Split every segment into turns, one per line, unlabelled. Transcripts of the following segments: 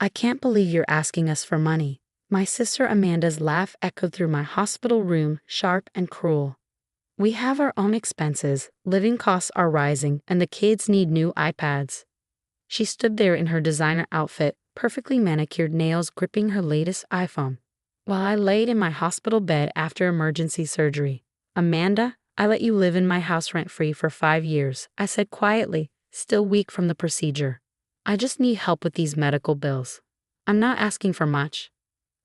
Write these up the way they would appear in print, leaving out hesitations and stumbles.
I can't believe you're asking us for money. My sister Amanda's laugh echoed through my hospital room, sharp and cruel. We have our own expenses, living costs are rising, and the kids need new iPads. She stood there in her designer outfit, perfectly manicured nails gripping her latest iPhone, while I laid in my hospital bed after emergency surgery. Amanda, I let you live in my house rent-free for 5 years, I said quietly, still weak from the procedure. I just need help with these medical bills. I'm not asking for much.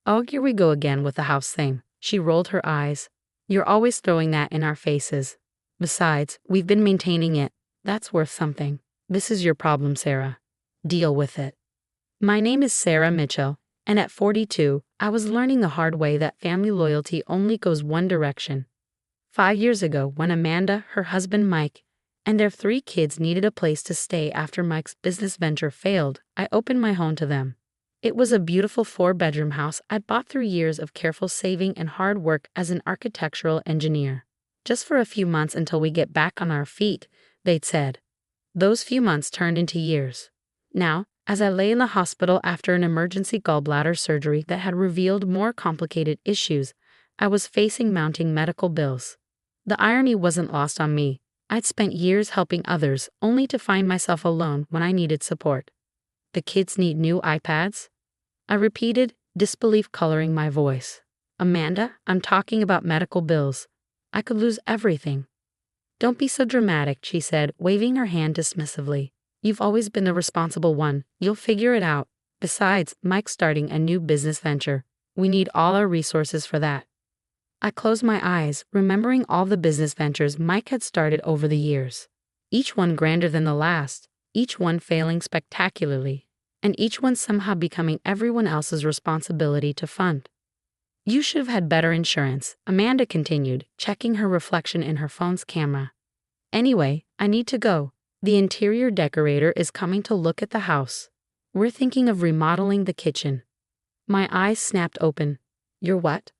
Oh, here we go again with the house thing. She rolled her eyes. You're always throwing that in our faces. Besides, we've been maintaining it. That's worth something. This is your problem, Sarah. Deal with it. My name is Sarah Mitchell, and at 42, I was learning the hard way that family loyalty only goes one direction. 5 years ago, when Amanda, her husband Mike, and their 3 kids needed a place to stay after Mike's business venture failed, I opened my home to them. It was a beautiful 4-bedroom house I'd bought through years of careful saving and hard work as an architectural engineer. Just for a few months until we get back on our feet, they'd said. Those few months turned into years. Now, as I lay in the hospital after an emergency gallbladder surgery that had revealed more complicated issues, I was facing mounting medical bills. The irony wasn't lost on me. I'd spent years helping others, only to find myself alone when I needed support. The kids need new iPads? I repeated, disbelief coloring my voice. Amanda, I'm talking about medical bills. I could lose everything. Don't be so dramatic, she said, waving her hand dismissively. You've always been the responsible one. You'll figure it out. Besides, Mike's starting a new business venture. We need all our resources for that. I closed my eyes, remembering all the business ventures Mike had started over the years. Each one grander than the last, each one failing spectacularly, and each one somehow becoming everyone else's responsibility to fund. You should have had better insurance, Amanda continued, checking her reflection in her phone's camera. Anyway, I need to go. The interior decorator is coming to look at the house. We're thinking of remodeling the kitchen. My eyes snapped open. You're what?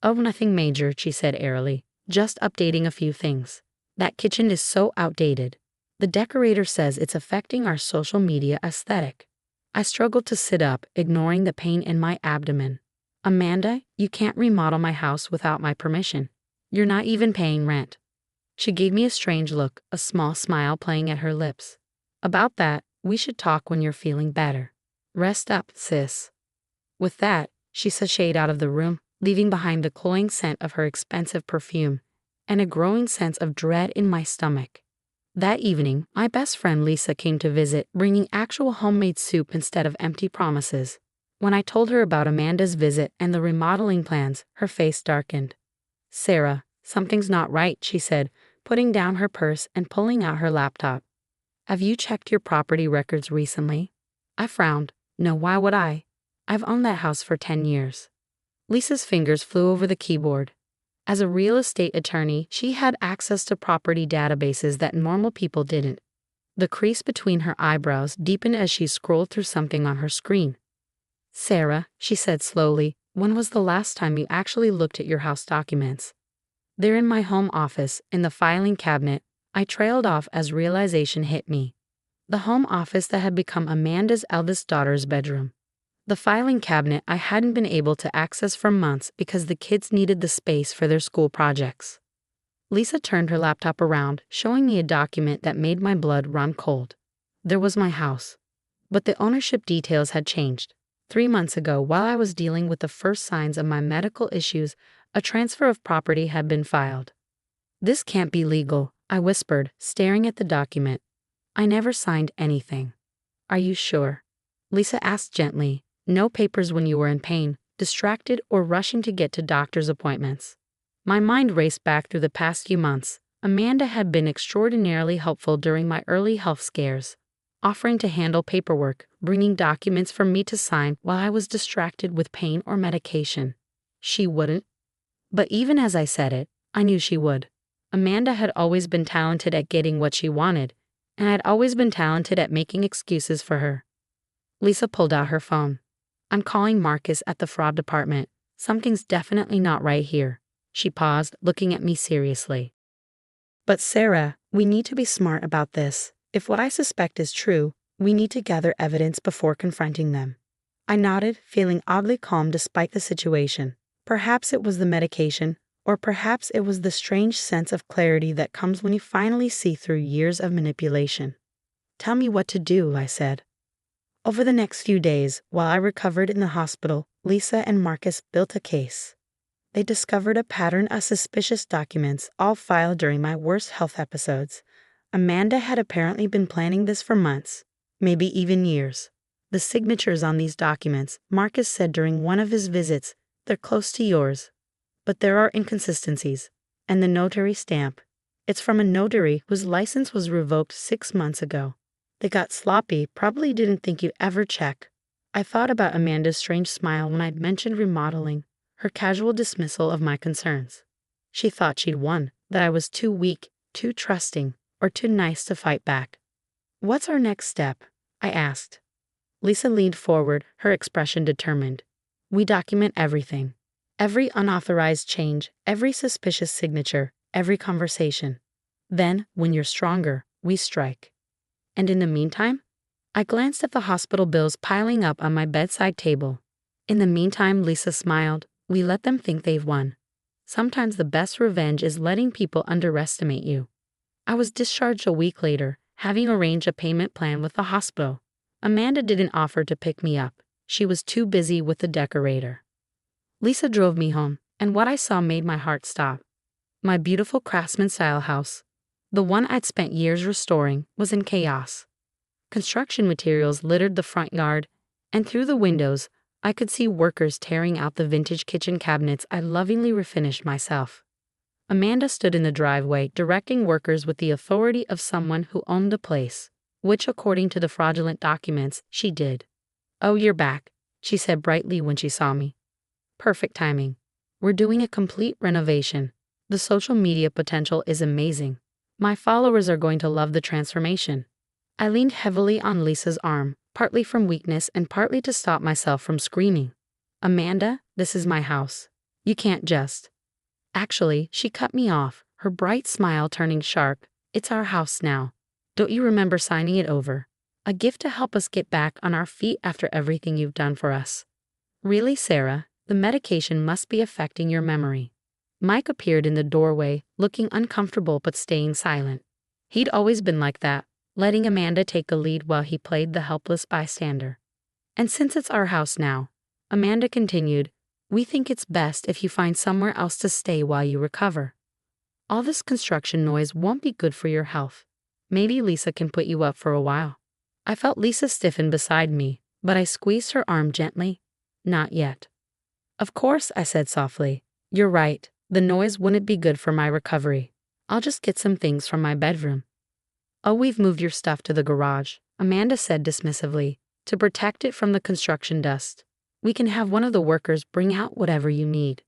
Oh, nothing major, she said airily. Just updating a few things. That kitchen is so outdated. The decorator says it's affecting our social media aesthetic. I struggled to sit up, ignoring the pain in my abdomen. Amanda, you can't remodel my house without my permission. You're not even paying rent. She gave me a strange look, a small smile playing at her lips. About that, we should talk when you're feeling better. Rest up, sis. With that, she sashayed out of the room, leaving behind the cloying scent of her expensive perfume, and a growing sense of dread in my stomach. That evening, my best friend Lisa came to visit, bringing actual homemade soup instead of empty promises. When I told her about Amanda's visit and the remodeling plans, her face darkened. Sarah, something's not right, she said, putting down her purse and pulling out her laptop. Have you checked your property records recently? I frowned. No, why would I? I've owned that house for 10 years. Lisa's fingers flew over the keyboard. As a real estate attorney, she had access to property databases that normal people didn't. The crease between her eyebrows deepened as she scrolled through something on her screen. Sarah, she said slowly, when was the last time you actually looked at your house documents? They're in my home office, in the filing cabinet. I trailed off as realization hit me. The home office that had become Amanda's eldest daughter's bedroom. The filing cabinet I hadn't been able to access for months because the kids needed the space for their school projects. Lisa turned her laptop around, showing me a document that made my blood run cold. There was my house. But the ownership details had changed. 3 months ago, while I was dealing with the first signs of my medical issues, a transfer of property had been filed. This can't be legal, I whispered, staring at the document. I never signed anything. Are you sure? Lisa asked gently. No papers when you were in pain, distracted, or rushing to get to doctor's appointments. My mind raced back through the past few months. Amanda had been extraordinarily helpful during my early health scares, offering to handle paperwork, bringing documents for me to sign while I was distracted with pain or medication. She wouldn't. But even as I said it, I knew she would. Amanda had always been talented at getting what she wanted, and I'd always been talented at making excuses for her. Lisa pulled out her phone. I'm calling Marcus at the fraud department. Something's definitely not right here. She paused, looking at me seriously. But Sarah, we need to be smart about this. If what I suspect is true, we need to gather evidence before confronting them. I nodded, feeling oddly calm despite the situation. Perhaps it was the medication, or perhaps it was the strange sense of clarity that comes when you finally see through years of manipulation. "Tell me what to do," I said. Over the next few days, while I recovered in the hospital, Lisa and Marcus built a case. They discovered a pattern of suspicious documents, all filed during my worst health episodes. Amanda had apparently been planning this for months, maybe even years. The signatures on these documents, Marcus said during one of his visits, they're close to yours. But there are inconsistencies. And the notary stamp. It's from a notary whose license was revoked 6 months ago. They got sloppy, probably didn't think you'd ever check. I thought about Amanda's strange smile when I'd mentioned remodeling, her casual dismissal of my concerns. She thought she'd won, that I was too weak, too trusting, or too nice to fight back. "What's our next step?" I asked. Lisa leaned forward, her expression determined. "We document everything. Every unauthorized change, every suspicious signature, every conversation. Then, when you're stronger, we strike." And in the meantime? I glanced at the hospital bills piling up on my bedside table. In the meantime, Lisa smiled. "We let them think they've won. Sometimes the best revenge is letting people underestimate you." I was discharged a week later, having arranged a payment plan with the hospital. Amanda didn't offer to pick me up. She was too busy with the decorator. Lisa drove me home, and what I saw made my heart stop. My beautiful craftsman-style house, the one I'd spent years restoring, was in chaos. Construction materials littered the front yard, and through the windows, I could see workers tearing out the vintage kitchen cabinets I lovingly refinished myself. Amanda stood in the driveway, directing workers with the authority of someone who owned the place, which, according to the fraudulent documents, she did. "Oh, you're back," she said brightly when she saw me. "Perfect timing. We're doing a complete renovation. The social media potential is amazing. My followers are going to love the transformation." I leaned heavily on Lisa's arm, partly from weakness and partly to stop myself from screaming. "Amanda, this is my house. You can't just—" Actually, she cut me off, her bright smile turning sharp. "It's our house now. Don't you remember signing it over? A gift to help us get back on our feet after everything you've done for us." "Really, Sarah, the medication must be affecting your memory." Mike appeared in the doorway, looking uncomfortable but staying silent. He'd always been like that, letting Amanda take the lead while he played the helpless bystander. "And since it's our house now," Amanda continued, "we think it's best if you find somewhere else to stay while you recover. All this construction noise won't be good for your health. Maybe Lisa can put you up for a while." I felt Lisa stiffen beside me, but I squeezed her arm gently. "Not yet." "Of course," I said softly. "You're right. The noise wouldn't be good for my recovery. I'll just get some things from my bedroom." "Oh, we've moved your stuff to the garage," Amanda said dismissively, "to protect it from the construction dust. We can have one of the workers bring out whatever you need."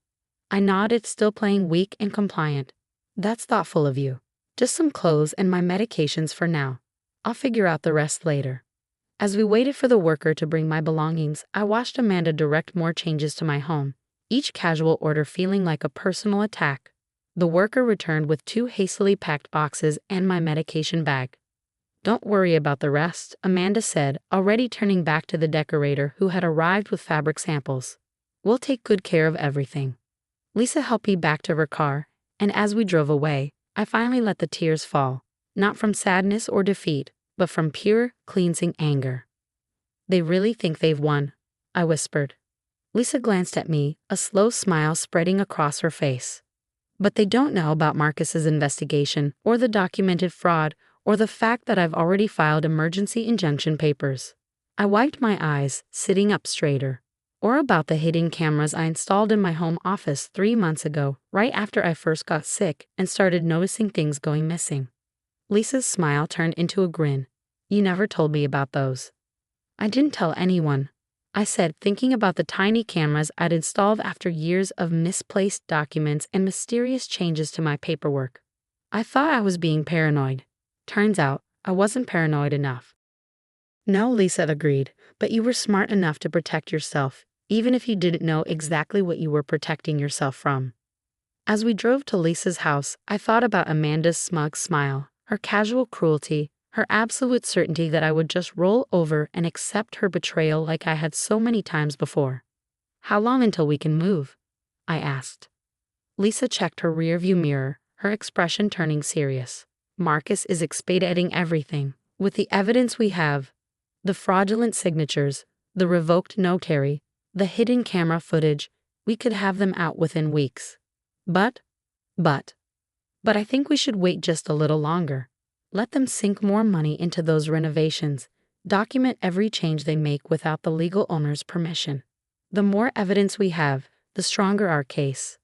I nodded, still playing weak and compliant. "That's thoughtful of you. Just some clothes and my medications for now. I'll figure out the rest later." As we waited for the worker to bring my belongings, I watched Amanda direct more changes to my home, each casual order feeling like a personal attack. The worker returned with 2 hastily packed boxes and my medication bag. "Don't worry about the rest," Amanda said, already turning back to the decorator who had arrived with fabric samples. "We'll take good care of everything." Lisa helped me back to her car, and as we drove away, I finally let the tears fall, not from sadness or defeat, but from pure, cleansing anger. "They really think they've won," I whispered. Lisa glanced at me, a slow smile spreading across her face. "But they don't know about Marcus's investigation, or the documented fraud, or the fact that I've already filed emergency injunction papers." I wiped my eyes, sitting up straighter. "Or about the hidden cameras I installed in my home office 3 months ago, right after I first got sick and started noticing things going missing." Lisa's smile turned into a grin. "You never told me about those." "I didn't tell anyone," I said, thinking about the tiny cameras I'd installed after years of misplaced documents and mysterious changes to my paperwork. I thought I was being paranoid. Turns out, I wasn't paranoid enough. "No," Lisa agreed, "but you were smart enough to protect yourself, even if you didn't know exactly what you were protecting yourself from." As we drove to Lisa's house, I thought about Amanda's smug smile, her casual cruelty, Her absolute certainty that I would just roll over and accept her betrayal like I had so many times before. "How long until we can move?" I asked. Lisa checked her rearview mirror, her expression turning serious. "Marcus is expediting everything. With the evidence we have, the fraudulent signatures, the revoked notary, the hidden camera footage, we could have them out within weeks. But I think we should wait just a little longer. Let them sink more money into those renovations, document every change they make without the legal owner's permission. The more evidence we have, the stronger our case."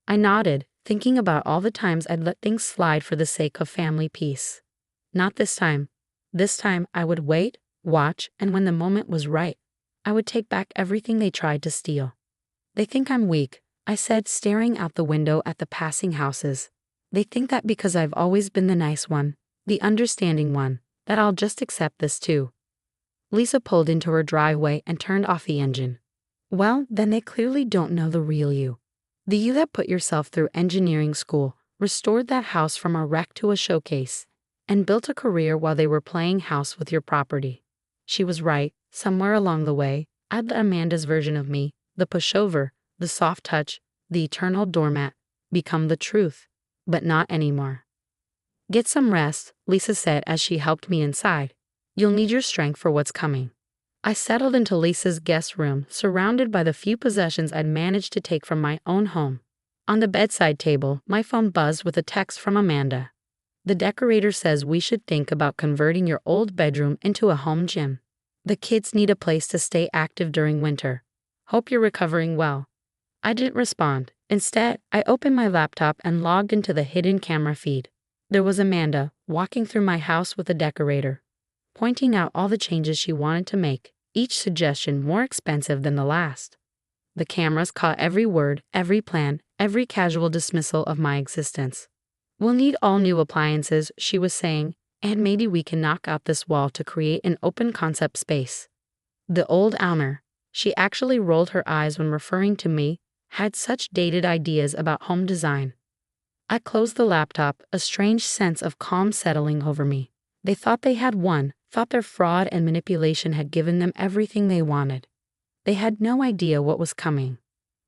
I nodded, thinking about all the times I'd let things slide for the sake of family peace. Not this time. This time I would wait, watch, and when the moment was right, I would take back everything they tried to steal. "They think I'm weak," I said, staring out the window at the passing houses. "They think that because I've always been the nice one, the understanding one, that I'll just accept this too." Lisa pulled into her driveway and turned off the engine. "Well, then they clearly don't know the real you. The you that put yourself through engineering school, restored that house from a wreck to a showcase, and built a career while they were playing house with your property." She was right. Somewhere along the way, I'd let Amanda's version of me, the pushover, the soft touch, the eternal doormat, become the truth. But not anymore. "Get some rest," Lisa said as she helped me inside. "You'll need your strength for what's coming." I settled into Lisa's guest room, surrounded by the few possessions I'd managed to take from my own home. On the bedside table, my phone buzzed with a text from Amanda. "The decorator says we should think about converting your old bedroom into a home gym. The kids need a place to stay active during winter. Hope you're recovering well." I didn't respond. Instead, I opened my laptop and logged into the hidden camera feed. There was Amanda, walking through my house with the decorator, pointing out all the changes she wanted to make, each suggestion more expensive than the last. The cameras caught every word, every plan, every casual dismissal of my existence. "We'll need all new appliances," she was saying, "and maybe we can knock out this wall to create an open concept space." The old owner, she actually rolled her eyes when referring to me, had such dated ideas about home design. I closed the laptop, a strange sense of calm settling over me. They thought they had won, thought their fraud and manipulation had given them everything they wanted. They had no idea what was coming.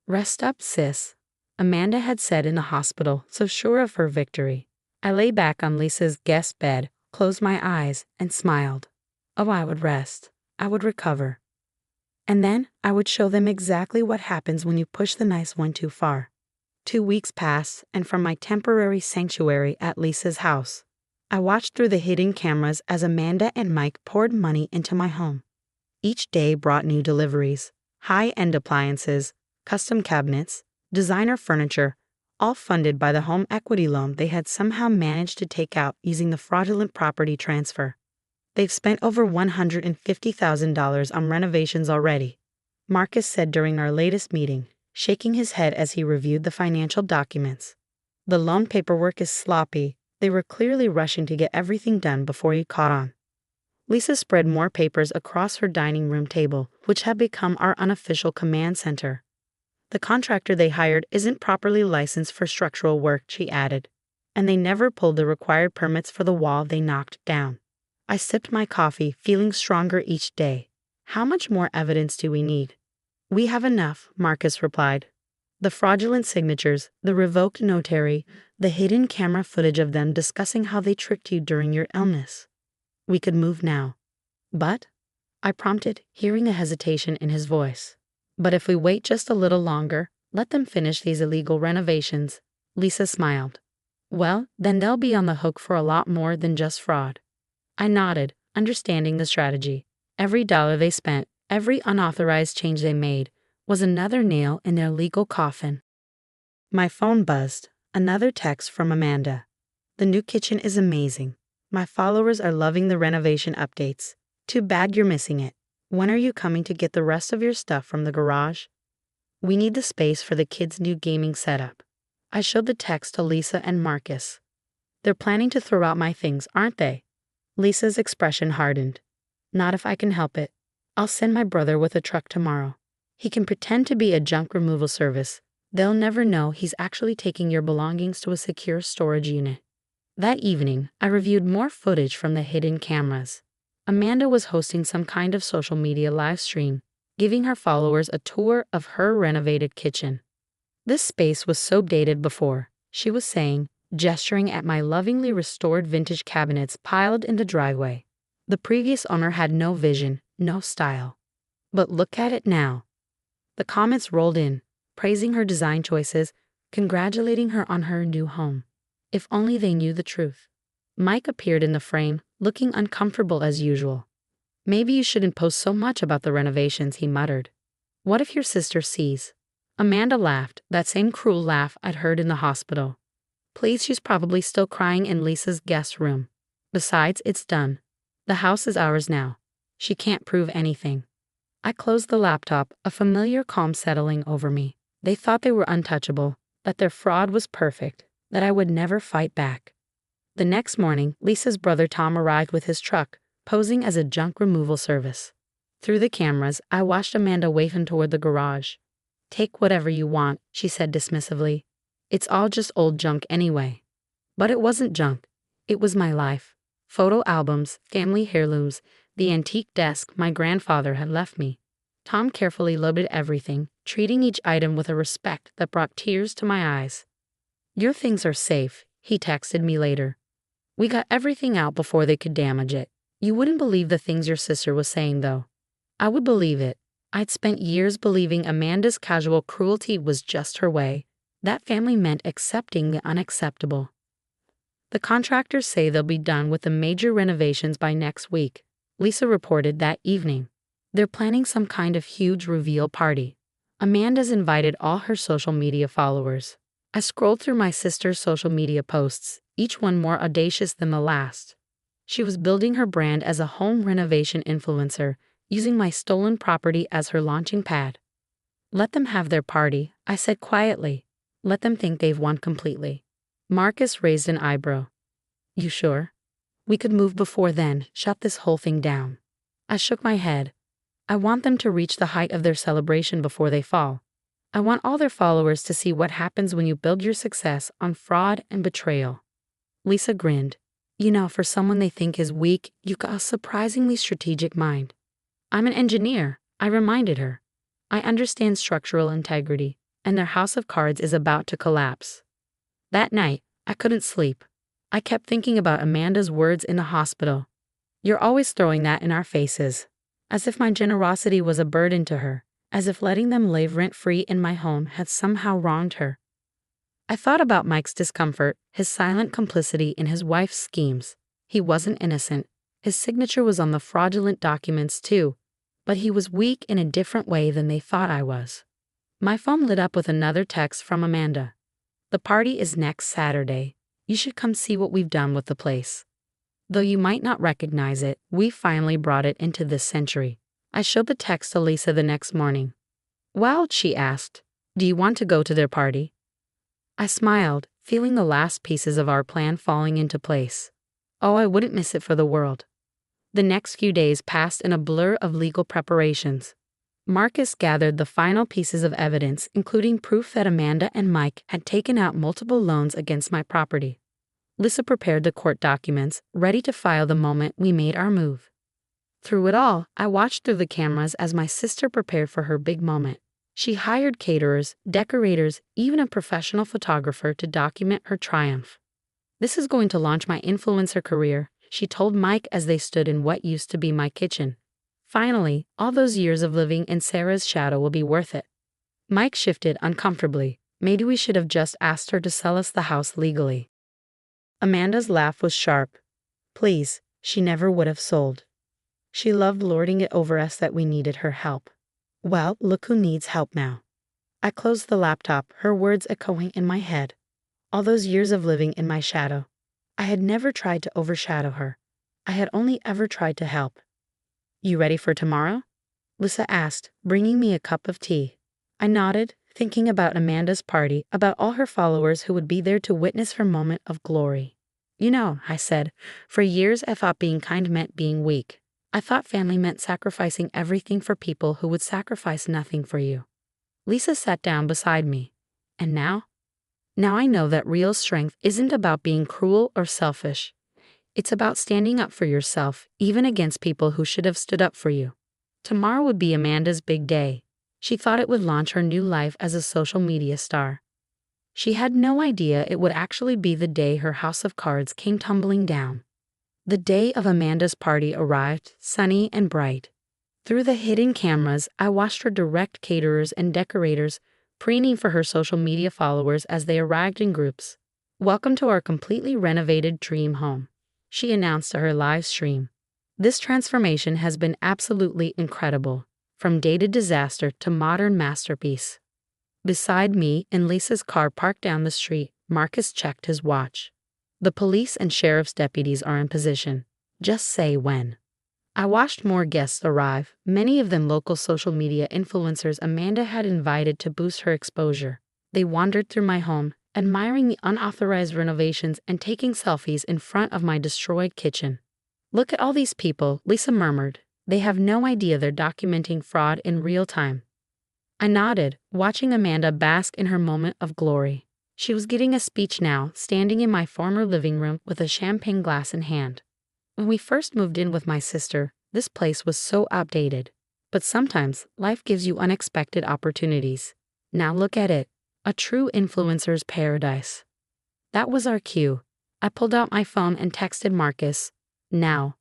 "Rest up, sis," Amanda had said in the hospital, so sure of her victory. I lay back on Lisa's guest bed, closed my eyes, and smiled. Oh, I would rest. I would recover. And then I would show them exactly what happens when you push the nice one too far. 2 weeks passed, and from my temporary sanctuary at Lisa's house, I watched through the hidden cameras as Amanda and Mike poured money into my home. Each day brought new deliveries, high-end appliances, custom cabinets, designer furniture, all funded by the home equity loan they had somehow managed to take out using the fraudulent property transfer. They've spent over $150,000 on renovations already, Marcus said during our latest meeting, shaking his head as he reviewed the financial documents. "The loan paperwork is sloppy. They were clearly rushing to get everything done before he caught on." Lisa spread more papers across her dining room table, which had become our unofficial command center. "The contractor they hired isn't properly licensed for structural work," she added, "and they never pulled the required permits for the wall they knocked down." I sipped my coffee, feeling stronger each day. "How much more evidence do we need?" "We have enough," Marcus replied. "The fraudulent signatures, the revoked notary, the hidden camera footage of them discussing how they tricked you during your illness. We could move now." "But?" I prompted, hearing a hesitation in his voice. "But if we wait just a little longer, let them finish these illegal renovations," Lisa smiled. "Well, then they'll be on the hook for a lot more than just fraud." I nodded, understanding the strategy. Every dollar they spent, every unauthorized change they made, was another nail in their legal coffin. My phone buzzed. Another text from Amanda. "The new kitchen is amazing. My followers are loving the renovation updates. Too bad you're missing it. When are you coming to get the rest of your stuff from the garage? We need the space for the kids' new gaming setup." I showed the text to Lisa and Marcus. "They're planning to throw out my things, aren't they?" Lisa's expression hardened. "Not if I can help it. I'll send my brother with a truck tomorrow. He can pretend to be a junk removal service. They'll never know he's actually taking your belongings to a secure storage unit." That evening, I reviewed more footage from the hidden cameras. Amanda was hosting some kind of social media live stream, giving her followers a tour of her renovated kitchen. This space was so dated before, she was saying, gesturing at my lovingly restored vintage cabinets piled in the driveway. The previous owner had no vision, no style. But look at it now. The comments rolled in, praising her design choices, congratulating her on her new home. If only they knew the truth. Mike appeared in the frame, looking uncomfortable as usual. Maybe you shouldn't post so much about the renovations, he muttered. What if your sister sees? Amanda laughed, that same cruel laugh I'd heard in the hospital. Please, she's probably still crying in Lisa's guest room. Besides, it's done. The house is ours now. She can't prove anything. I closed the laptop, a familiar calm settling over me. They thought they were untouchable, that their fraud was perfect, that I would never fight back. The next morning, Lisa's brother Tom arrived with his truck, posing as a junk removal service. Through the cameras, I watched Amanda wave him toward the garage. Take whatever you want, she said dismissively. It's all just old junk anyway. But it wasn't junk. It was my life. Photo albums, family heirlooms, the antique desk my grandfather had left me. Tom carefully loaded everything, treating each item with a respect that brought tears to my eyes. Your things are safe, he texted me later. We got everything out before they could damage it. You wouldn't believe the things your sister was saying, though. I would believe it. I'd spent years believing Amanda's casual cruelty was just her way. That family meant accepting the unacceptable. The contractors say they'll be done with the major renovations by next week, Lisa reported that evening. They're planning some kind of huge reveal party. Amanda's invited all her social media followers. I scrolled through my sister's social media posts, each one more audacious than the last. She was building her brand as a home renovation influencer, using my stolen property as her launching pad. Let them have their party, I said quietly. Let them think they've won completely. Marcus raised an eyebrow. You sure? We could move before then, shut this whole thing down. I shook my head. I want them to reach the height of their celebration before they fall. I want all their followers to see what happens when you build your success on fraud and betrayal. Lisa grinned. You know, for someone they think is weak, you've got a surprisingly strategic mind. I'm an engineer, I reminded her. I understand structural integrity, and their house of cards is about to collapse. That night, I couldn't sleep. I kept thinking about Amanda's words in the hospital. You're always throwing that in our faces. As if my generosity was a burden to her, as if letting them live rent-free in my home had somehow wronged her. I thought about Mike's discomfort, his silent complicity in his wife's schemes. He wasn't innocent. His signature was on the fraudulent documents too, but he was weak in a different way than they thought I was. My phone lit up with another text from Amanda. The party is next Saturday. You should come see what we've done with the place. Though you might not recognize it, we finally brought it into this century. I showed the text to Lisa the next morning. Well, she asked, do you want to go to their party? I smiled, feeling the last pieces of our plan falling into place. Oh, I wouldn't miss it for the world. The next few days passed in a blur of legal preparations. Marcus gathered the final pieces of evidence, including proof that Amanda and Mike had taken out multiple loans against my property. Lisa prepared the court documents, ready to file the moment we made our move. Through it all, I watched through the cameras as my sister prepared for her big moment. She hired caterers, decorators, even a professional photographer to document her triumph. This is going to launch my influencer career, she told Mike as they stood in what used to be my kitchen. Finally, all those years of living in Sarah's shadow will be worth it. Mike shifted uncomfortably. Maybe we should have just asked her to sell us the house legally. Amanda's laugh was sharp. Please, she never would have sold. She loved lording it over us that we needed her help. Well, look who needs help now. I closed the laptop, her words echoing in my head. All those years of living in my shadow. I had never tried to overshadow her. I had only ever tried to help. You ready for tomorrow? Lisa asked, bringing me a cup of tea. I nodded, thinking about Amanda's party, about all her followers who would be there to witness her moment of glory. You know, I said, for years I thought being kind meant being weak. I thought family meant sacrificing everything for people who would sacrifice nothing for you. Lisa sat down beside me. And now? Now I know that real strength isn't about being cruel or selfish. It's about standing up for yourself, even against people who should have stood up for you. Tomorrow would be Amanda's big day. She thought it would launch her new life as a social media star. She had no idea it would actually be the day her house of cards came tumbling down. The day of Amanda's party arrived, sunny and bright. Through the hidden cameras, I watched her direct caterers and decorators preening for her social media followers as they arrived in groups. "Welcome to our completely renovated dream home," she announced to her live stream. "This transformation has been absolutely incredible, from dated disaster to modern masterpiece." Beside me, in Lisa's car parked down the street, Marcus checked his watch. "The police and sheriff's deputies are in position. Just say when." I watched more guests arrive, many of them local social media influencers Amanda had invited to boost her exposure. They wandered through my home, admiring the unauthorized renovations and taking selfies in front of my destroyed kitchen. "Look at all these people," Lisa murmured. "They have no idea they're documenting fraud in real time." I nodded, watching Amanda bask in her moment of glory. She was giving a speech now, standing in my former living room with a champagne glass in hand. "When we first moved in with my sister, this place was so outdated. But sometimes, life gives you unexpected opportunities. Now look at it. A true influencer's paradise." That was our cue. I pulled out my phone and texted Marcus, "Now."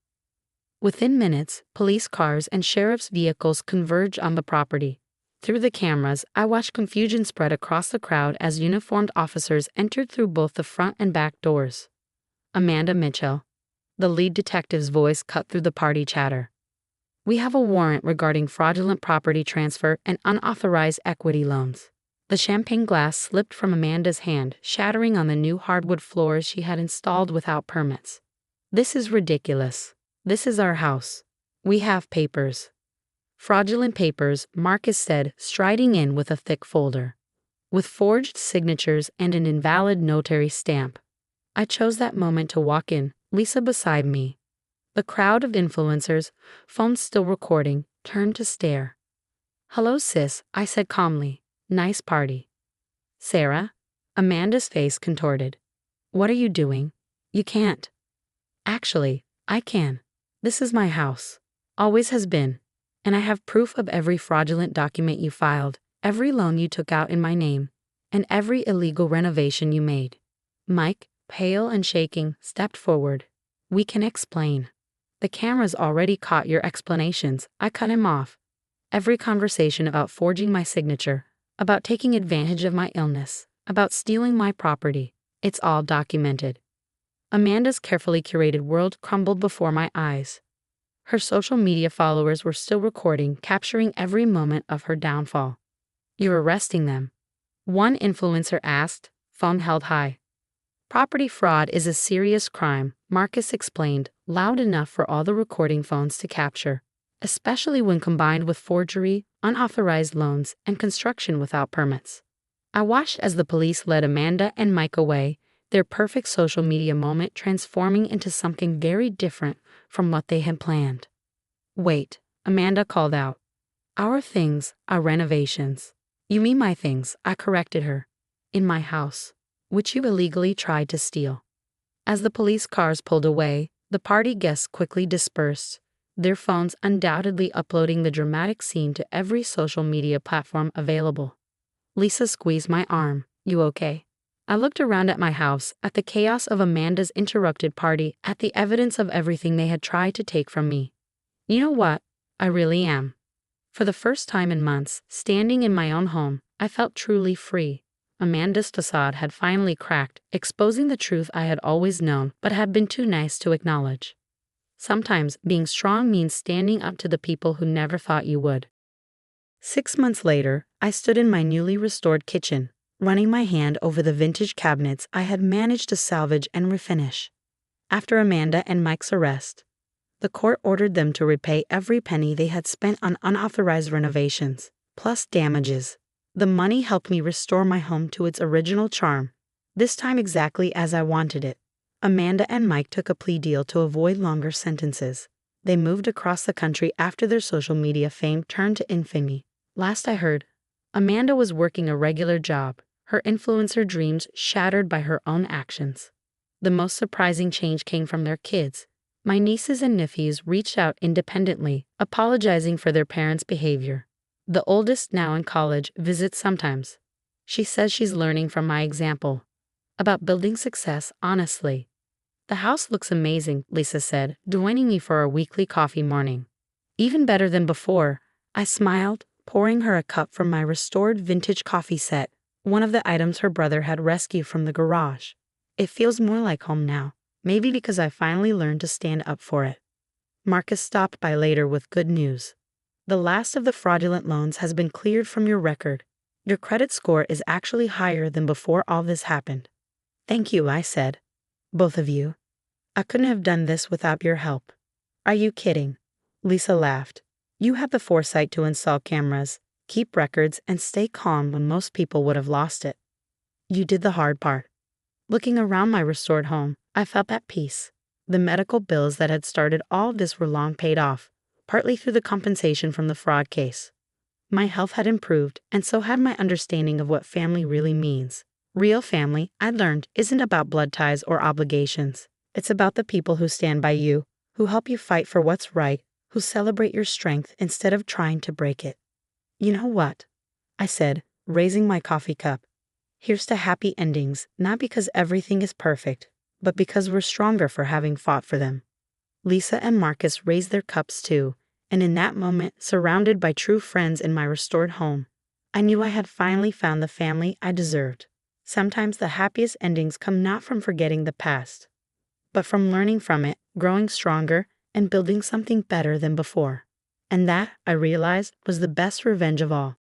Within minutes, police cars and sheriff's vehicles converged on the property. Through the cameras, I watched confusion spread across the crowd as uniformed officers entered through both the front and back doors. "Amanda Mitchell." The lead detective's voice cut through the party chatter. "We have a warrant regarding fraudulent property transfer and unauthorized equity loans." The champagne glass slipped from Amanda's hand, shattering on the new hardwood floors she had installed without permits. "This is ridiculous. This is our house. We have papers." "Fraudulent papers," Marcus said, striding in with a thick folder, with forged signatures and an invalid notary stamp. I chose that moment to walk in, Lisa beside me. The crowd of influencers, phones still recording, turned to stare. "Hello, sis," I said calmly. "Nice party." "Sarah?" Amanda's face contorted. "What are you doing? You can't." "Actually, I can. This is my house. Always has been. And I have proof of every fraudulent document you filed, every loan you took out in my name, and every illegal renovation you made." Mike, pale and shaking, stepped forward. "We can explain." "The cameras already caught your explanations," I cut him off. "Every conversation about forging my signature, about taking advantage of my illness, about stealing my property, it's all documented." Amanda's carefully curated world crumbled before my eyes. Her social media followers were still recording, capturing every moment of her downfall. "You're arresting them?" one influencer asked, phone held high. "Property fraud is a serious crime," Marcus explained, loud enough for all the recording phones to capture, especially when combined with forgery, unauthorized loans, and construction without permits. I watched as the police led Amanda and Mike away, their perfect social media moment transforming into something very different from what they had planned. "Wait," Amanda called out. "Our things are renovations." "You mean my things," I corrected her. "In my house, which you illegally tried to steal." As the police cars pulled away, the party guests quickly dispersed, their phones undoubtedly uploading the dramatic scene to every social media platform available. Lisa squeezed my arm. "You okay?" I looked around at my house, at the chaos of Amanda's interrupted party, at the evidence of everything they had tried to take from me. "You know what? I really am." For the first time in months, standing in my own home, I felt truly free. Amanda's facade had finally cracked, exposing the truth I had always known but had been too nice to acknowledge. Sometimes being strong means standing up to the people who never thought you would. 6 months later, I stood in my newly restored kitchen, running my hand over the vintage cabinets I had managed to salvage and refinish. After Amanda and Mike's arrest, the court ordered them to repay every penny they had spent on unauthorized renovations, plus damages. The money helped me restore my home to its original charm, this time exactly as I wanted it. Amanda and Mike took a plea deal to avoid longer sentences. They moved across the country after their social media fame turned to infamy. Last I heard, Amanda was working a regular job, her influencer dreams shattered by her own actions. The most surprising change came from their kids. My nieces and nephews reached out independently, apologizing for their parents' behavior. The oldest, now in college, visits sometimes. She says she's learning from my example. About building success honestly. The house looks amazing, Lisa said, joining me for our weekly coffee morning. Even better than before, I smiled, pouring her a cup from my restored vintage coffee set, one of the items her brother had rescued from the garage. It feels more like home now, maybe because I finally learned to stand up for it. Marcus stopped by later with good news. The last of the fraudulent loans has been cleared from your record. Your credit score is actually higher than before all this happened. Thank you, I said. Both of you. I couldn't have done this without your help. Are you kidding? Lisa laughed. You have the foresight to install cameras, keep records, and stay calm when most people would have lost it. You did the hard part. Looking around my restored home, I felt at peace. The medical bills that had started all this were long paid off, partly through the compensation from the fraud case. My health had improved, and so had my understanding of what family really means. Real family, I learned, isn't about blood ties or obligations. It's about the people who stand by you, who help you fight for what's right, who celebrate your strength instead of trying to break it. You know what? I said, raising my coffee cup. Here's to happy endings, not because everything is perfect, but because we're stronger for having fought for them. Lisa and Marcus raised their cups too, and in that moment, surrounded by true friends in my restored home, I knew I had finally found the family I deserved. Sometimes the happiest endings come not from forgetting the past, but from learning from it, growing stronger, and building something better than before. And that, I realized, was the best revenge of all.